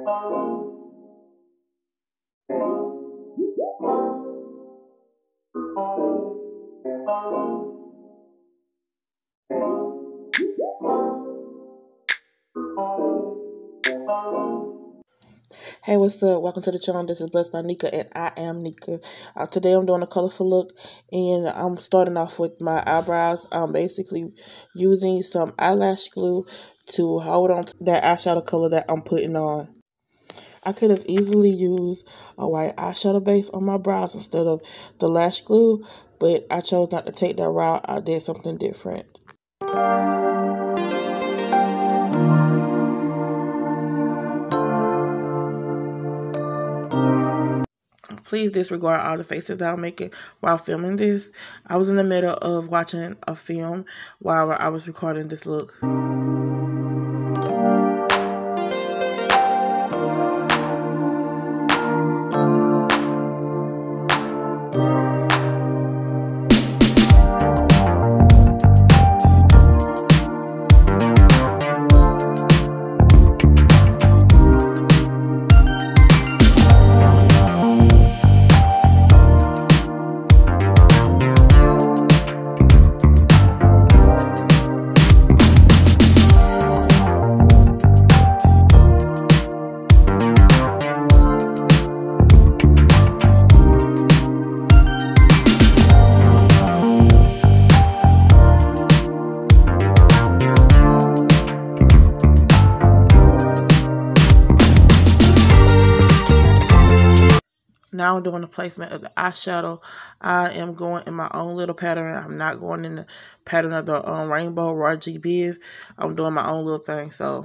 Hey, what's up? Welcome to the channel. This is Blessed by Nika, and I am Nika. Today I'm doing a colorful look, and I'm starting off with my eyebrows. I'm basically using some eyelash glue to hold on to that eyeshadow color that I'm putting on. I could have easily used a white eyeshadow base on my brows instead of the lash glue, but I chose not to take that route. I did something different. Please disregard all the faces that I'm making while filming this. I was in the middle of watching a film while I was recording this look. Now I'm doing the placement of the eyeshadow. I am going in my own little pattern. I'm not going in the pattern of the Rainbow Roger Biv. I'm doing my own little thing. So.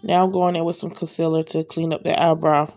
Now I'm going in with some concealer to clean up the eyebrow.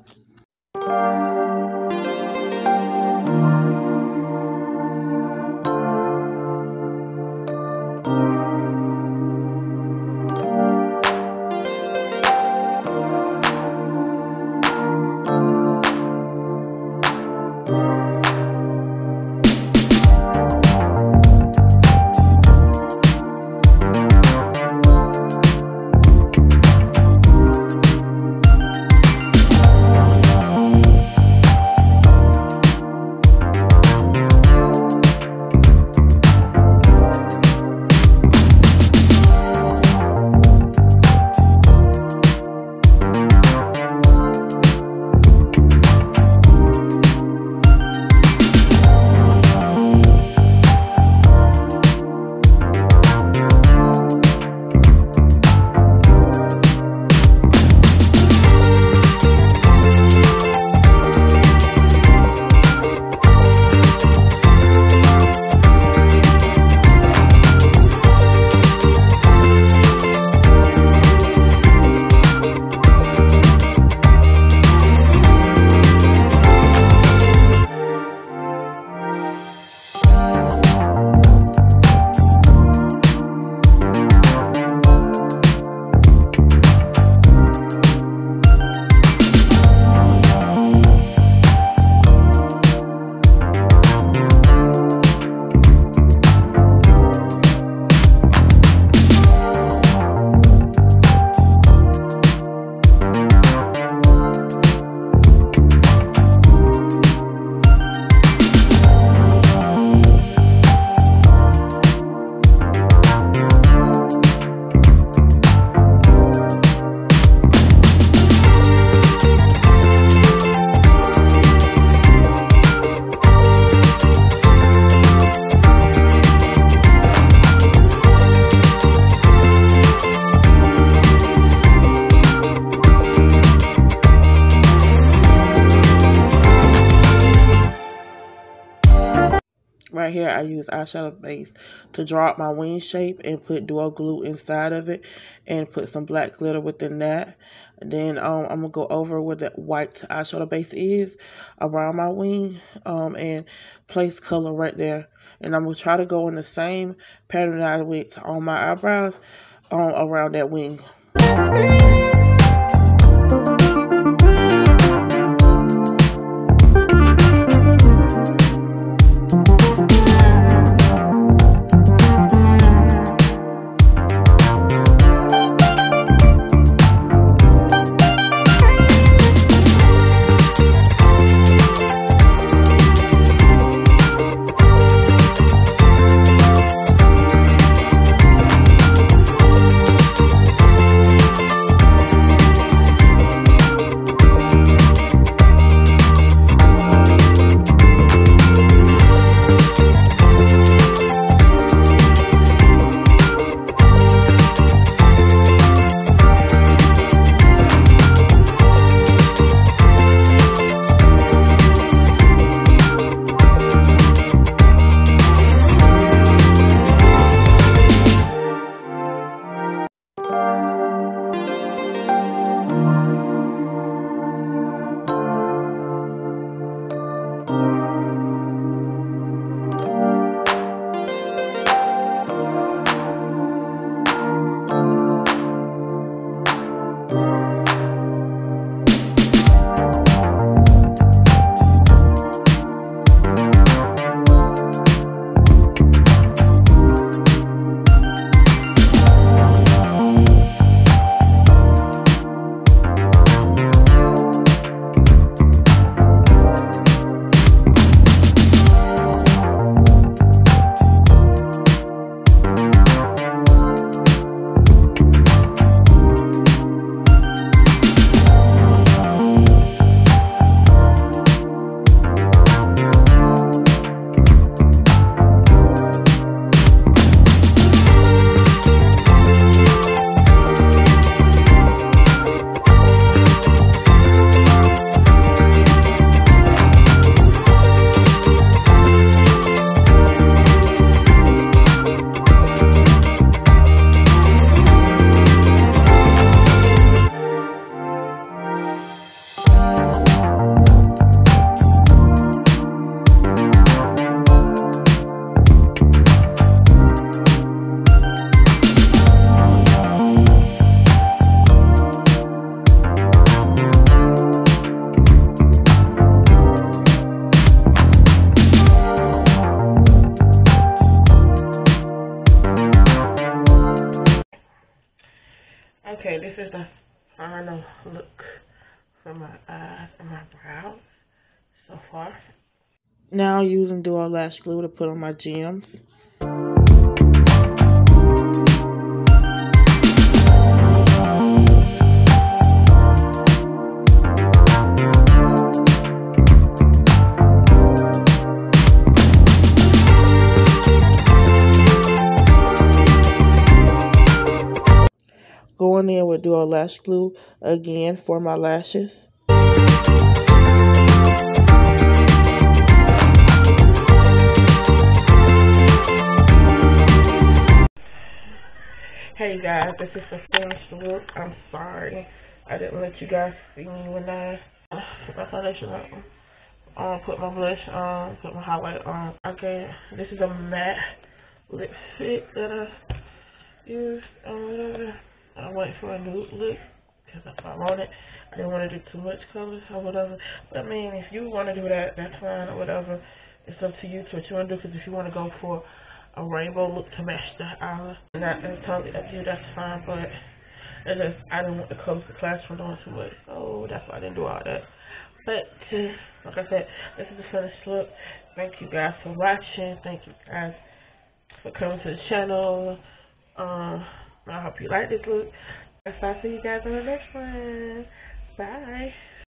right here, I use eyeshadow base to draw up my wing shape and put duo glue inside of it and put some black glitter within that. And then I'm going to go over where the white eyeshadow base is around my wing and place color right there. And I'm going to try to go in the same pattern that I went on my eyebrows around that wing. Okay, this is the final look for my eyes and my brows so far. Now using duo lash glue to put on my gems. Going in with duo lash glue again for my lashes. Hey guys, this is the finished look. I'm sorry I didn't let you guys see me when I put my foundation on, put my blush on, put my highlight on. Okay, this is a matte lipstick that I used on whatever. I went for a nude look because that's what I wanted. I didn't want to do too much colors or whatever. But I mean, if you want to do that, that's fine or whatever. It's up to you to what you want to do. Because if you want to go for a rainbow look to match the eye, that's totally up to you. That's fine. But it's just, I didn't want the colors to clash from doing too much. So that's why I didn't do all that. But like I said, this is the finished look. Thank you guys for watching. Thank you guys for coming to the channel. I hope you like this look. I'll see you guys on the next one. Bye.